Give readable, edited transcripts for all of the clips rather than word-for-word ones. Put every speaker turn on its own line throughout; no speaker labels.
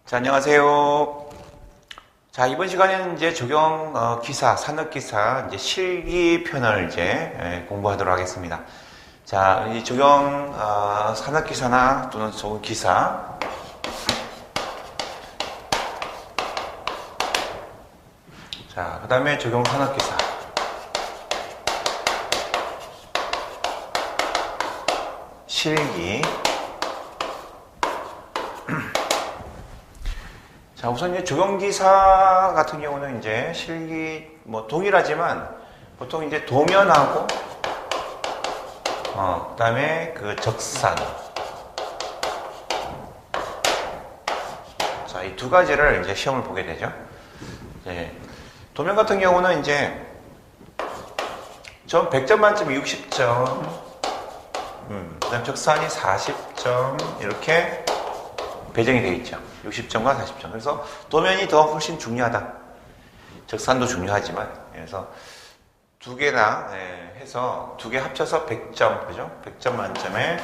자, 안녕하세요. 자, 이번 시간에는 이제 적용 기사, 산업기사 이제 실기 편을 이제 공부하도록 하겠습니다. 자, 이 적용 산업기사나 또는 적용 기사. 자, 그 다음에 적용 산업기사. 실기. 자, 우선 이제 적용기사 같은 경우는 이제 실기 뭐 동일하지만 보통 이제 도면하고 그다음에 그 적산. 자, 이 두 가지를 이제 시험을 보게 되죠. 네. 도면 같은 경우는 이제 전 100점 만점에 60점, 그다음 적산이 40점 이렇게 배정이 되어 있죠. 60점과 40점. 그래서 도면이 더 훨씬 중요하다. 적산도 중요하지만, 그래서 두 개나 해서 두 개 합쳐서 100점, 그죠? 100점 만점에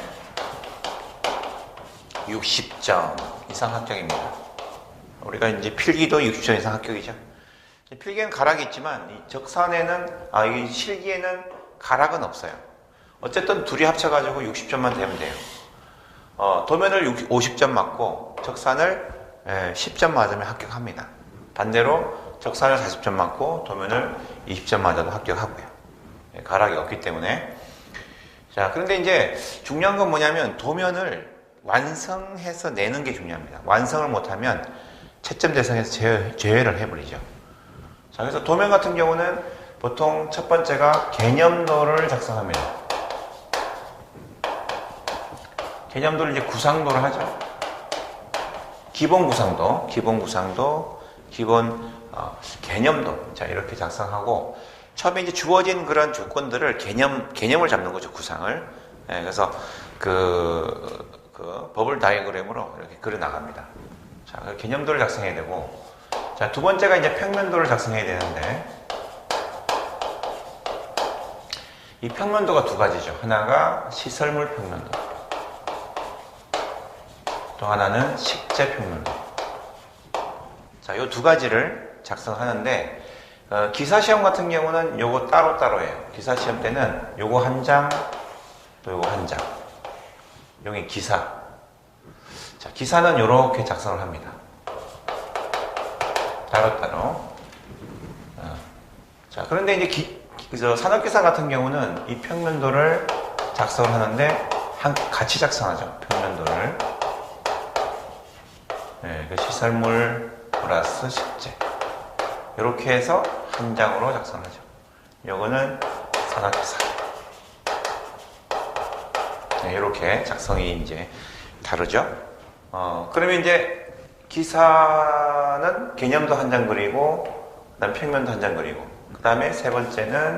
60점 이상 합격입니다. 우리가 이제 필기도 60점 이상 합격이죠. 필기에는 가락이 있지만 이 적산에는 이 실기에는 가락은 없어요. 어쨌든 둘이 합쳐가지고 60점만 되면 돼요. 도면을 50점 맞고 적산을 10점 맞으면 합격합니다. 반대로 적산을 40점 맞고 도면을 20점 맞아도 합격하고요. 가락이 없기 때문에. 자, 그런데 이제 중요한 건 뭐냐면 도면을 완성해서 내는 게 중요합니다. 완성을 못하면 채점 대상에서 제외를 해버리죠. 자, 그래서 도면 같은 경우는 보통 첫 번째가 개념도를 작성합니다. 개념도를 이제 구상도를 하죠. 기본 구상도, 개념도. 자, 이렇게 작성하고, 처음에 이제 주어진 그런 조건들을 개념을 잡는 거죠, 구상을. 그래서 그 버블 다이어그램으로 이렇게 그려 나갑니다. 자, 개념도를 작성해야 되고, 자, 두 번째가 이제 평면도를 작성해야 되는데, 이 평면도가 두 가지죠. 하나가 시설물 평면도. 또 하나는 식재 평면도. 자, 요 두 가지를 작성하는데, 기사 시험 같은 경우는 요거 따로따로예요. 기사 시험 때는 요거 한 장, 또 요거 한 장. 요게 기사. 자, 기사는 요렇게 작성을 합니다. 따로따로. 자, 그런데 이제 산업기사 같은 경우는 이 평면도를 작성을 하는데, 같이 작성하죠. 평면도를. 그 시설물 플러스 식재. 이렇게 해서 한 장으로 작성하죠. 요거는 산업기사. 이렇게 작성이 이제 다르죠. 그러면 이제 기사는 개념도 한 장 그리고, 그 다음 평면도 한 장 그리고, 그 다음에 세 번째는,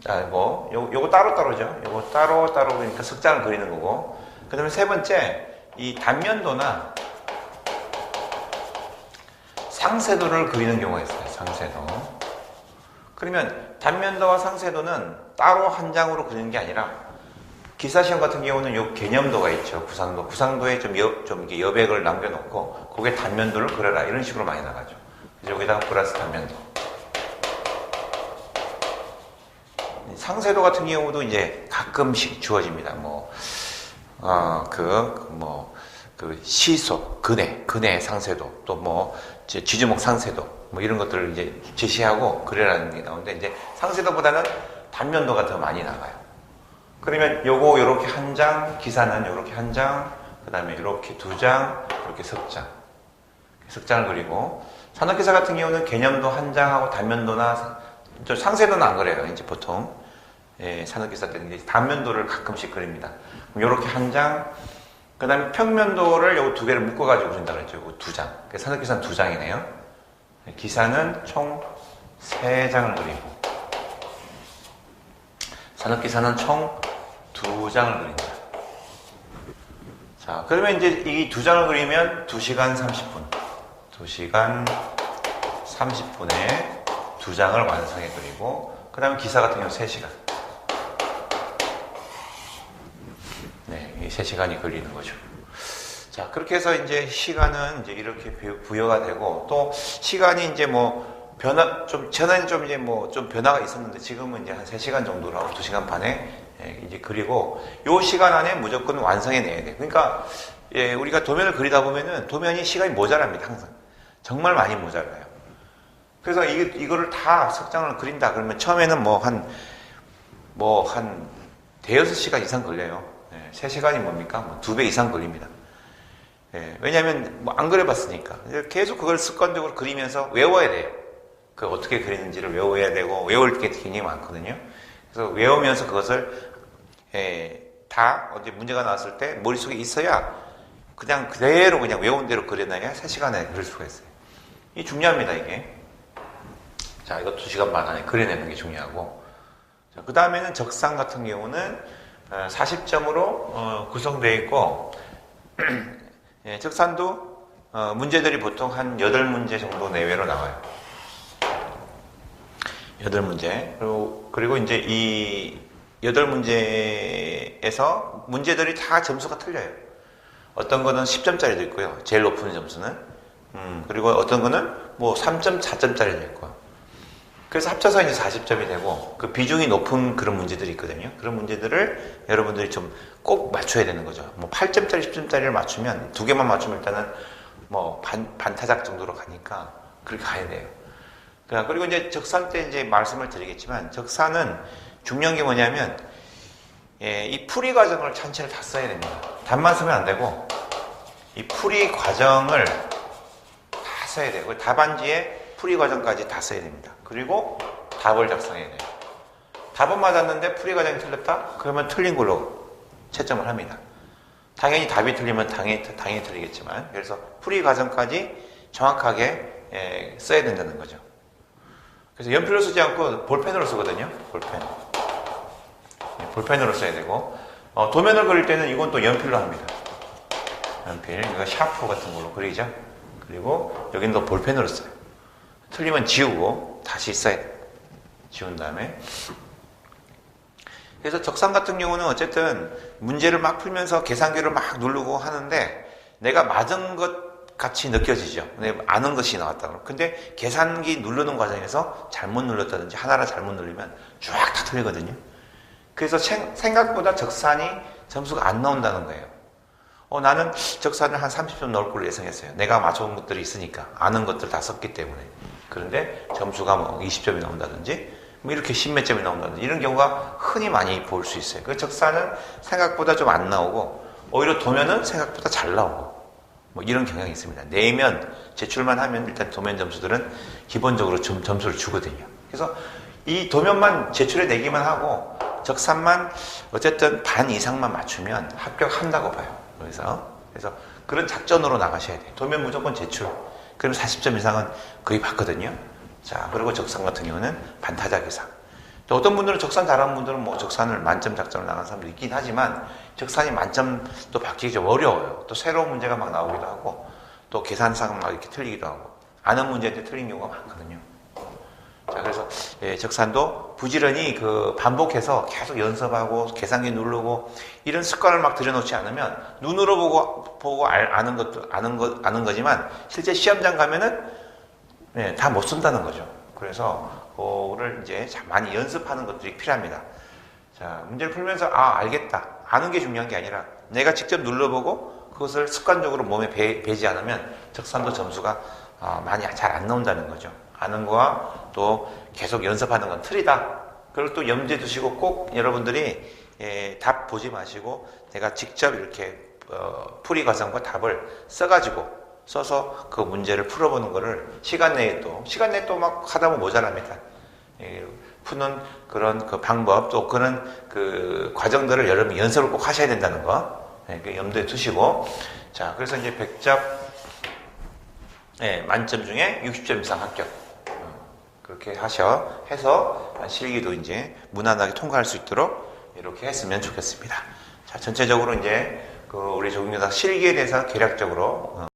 요거 따로따로죠. 요거 따로따로 그러니까 석장을 그리는 거고, 그 다음에 세 번째, 이 단면도나 상세도를 그리는 경우가 있어요. 상세도. 그러면 단면도와 상세도는 따로 한 장으로 그리는 게 아니라 기사시험 같은 경우는 요 개념도가 있죠. 구상도에 좀 이렇게 여백을 남겨놓고 거기에 단면도를 그려라. 이런 식으로 많이 나가죠. 그래서 여기다가 플러스 단면도. 상세도 같은 경우도 이제 가끔씩 주어집니다. 시소, 근해 상세도, 또 지주목 상세도, 이런 것들을 이제 제시하고 그래라는 게 나오는데, 이제 상세도보다는 단면도가 더 많이 나가요. 그러면 요렇게 한 장, 기사는 요렇게 한 장, 그 다음에 요렇게 두 장, 이렇게 석장을 그리고, 산업기사 같은 경우는 개념도 한 장하고 단면도나, 상세도는 안 그래요, 이제 보통. 산업기사 때는 이제 단면도를 가끔씩 그립니다. 요렇게 한 장, 그 다음에 평면도를 요 두 개를 묶어가지고 그린다고 했죠. 요 두 장. 산업기사는 두 장이네요. 기사는 총 세 장을 그리고, 산업기사는 총 두 장을 그린다. 자, 그러면 이제 이 두 장을 그리면 2시간 30분. 2시간 30분에 두 장을 완성해 그리고, 그 다음에 기사 같은 경우 3시간. 3시간이 걸리는 거죠. 자, 그렇게 해서 이제 시간은 이제 이렇게 부여가 되고, 또 시간이 이제 뭐 전에는 좀 이제 뭐 좀 변화가 있었는데 지금은 이제 한 3시간 정도로 하고 2시간 반에 이제 그리고 요 시간 안에 무조건 완성해 내야 돼. 그러니까 우리가 도면을 그리다 보면은 도면이 시간이 모자랍니다. 항상. 정말 많이 모자라요. 그래서 이거를 다 석장을 그린다 그러면 처음에는 한 대여섯 시간 이상 걸려요. 3시간이 뭡니까? 뭐 2배 이상 걸립니다. 왜냐하면 뭐 안 그려봤으니까. 계속 그걸 습관적으로 그리면서 외워야 돼요. 그 어떻게 그리는지를 외워야 되고, 외울 게 굉장히 많거든요. 그래서 외우면서 그것을 다 언제 문제가 나왔을 때 머릿속에 있어야 그냥 그대로 그냥 외운 대로 그려놔야 3시간에 그릴 수가 있어요. 이 중요합니다, 이게. 자, 이거 2시간 반 안에 그려내는 게 중요하고. 그 다음에는 적상 같은 경우는 40점으로 구성되어 있고, 적산도 문제들이 보통 한 8문제 정도 내외로 나와요. 8문제. 그리고 이제 이 8문제에서 문제들이 다 점수가 틀려요. 어떤 거는 10점짜리도 있고요. 제일 높은 점수는. 그리고 어떤 거는 뭐 3.4점짜리도 있고요. 그래서 합쳐서 이제 40점이 되고, 그 비중이 높은 그런 문제들이 있거든요. 그런 문제들을 여러분들이 좀 꼭 맞춰야 되는 거죠. 뭐 8점짜리, 10점짜리를 맞추면, 2개만 맞추면 일단은 뭐 반타작 정도로 가니까 그렇게 가야 돼요. 그리고 이제 적산 때 이제 말씀을 드리겠지만, 적산은 중요한 게 뭐냐면, 이 풀이 과정을 전체를 다 써야 됩니다. 답만 쓰면 안 되고, 이 풀이 과정을 다 써야 돼요. 답안지에 풀이 과정까지 다 써야 됩니다. 그리고 답을 작성해야 돼요. 답은 맞았는데 풀이 과정이 틀렸다? 그러면 틀린 걸로 채점을 합니다. 당연히 답이 틀리면 당연히 틀리겠지만, 그래서 풀이 과정까지 정확하게 써야 된다는 거죠. 그래서 연필로 쓰지 않고 볼펜으로 쓰거든요. 볼펜으로 써야 되고, 도면을 그릴 때는 이건 또 연필로 합니다. 연필, 이거 샤프 같은 걸로 그리죠. 그리고 여기는 또 볼펜으로 써요. 틀리면 지우고 다시 써야 돼요. 지운 다음에. 그래서 적상 같은 경우는 어쨌든 문제를 막 풀면서 계산기를 막 누르고 하는데 내가 맞은 것 같이 느껴지죠. 아는 것이 나왔다. 근데 계산기 누르는 과정에서 잘못 눌렀다든지 하나를 잘못 누르면 쫙 다 틀리거든요. 그래서 생각보다 적산이 점수가 안 나온다는 거예요. 나는 적산을 한 30점 넣을 걸로 예상했어요. 내가 맞춰온 것들이 있으니까. 아는 것들 다 썼기 때문에. 그런데 점수가 뭐 20점이 나온다든지, 뭐 이렇게 10몇 점이 나온다든지, 이런 경우가 흔히 많이 볼 수 있어요. 그 적산은 생각보다 좀 안 나오고, 오히려 도면은 생각보다 잘 나오고, 뭐 이런 경향이 있습니다. 내면, 제출만 하면 일단 도면 점수들은 기본적으로 점수를 주거든요. 그래서 이 도면만 제출해 내기만 하고, 적산만 어쨌든 반 이상만 맞추면 합격한다고 봐요. 그래서 그런 작전으로 나가셔야 돼요. 도면 무조건 제출. 그럼 40점 이상은 거의 받거든요. 자, 그리고 적산 같은 경우는 반타작 이상. 또 어떤 분들은 적산 잘하는 분들은 뭐 적산을 만점 작전을 나가는 사람도 있긴 하지만, 적산이 만점 또 받기 좀 어려워요. 또 새로운 문제가 막 나오기도 하고, 또 계산상 막 이렇게 틀리기도 하고, 아는 문제인데 틀린 경우가 많거든요. 자, 그래서 적산도 부지런히 반복해서 계속 연습하고 계산기 누르고 이런 습관을 막 들여놓지 않으면, 눈으로 보고 아는 거지만 실제 시험장 가면은 다 못 쓴다는 거죠. 그래서 그거를 이제 많이 연습하는 것들이 필요합니다. 자, 문제를 풀면서 알겠다. 아는 게 중요한 게 아니라 내가 직접 눌러보고 그것을 습관적으로 몸에 배지 않으면 적산도 점수가 많이 잘 안 나온다는 거죠. 아는 거와 또 계속 연습하는 건 틀리다. 그걸 또 염두에 두시고 꼭 여러분들이 답 보지 마시고 내가 직접 이렇게 풀이 과정과 답을 써서 그 문제를 풀어보는 거를 시간 내에 또 막 하다 보면 모자랍니다. 푸는 그런 그 방법, 또 그런 그 과정들을 여러분 연습을 꼭 하셔야 된다는 거 염두에 두시고, 자, 그래서 이제 100점 만점 중에 60점 이상 합격. 그렇게 해서 실기도 이제 무난하게 통과할 수 있도록 이렇게 했으면 좋겠습니다. 자, 전체적으로 이제 우리 조경영사 실기에 대해서 개략적으로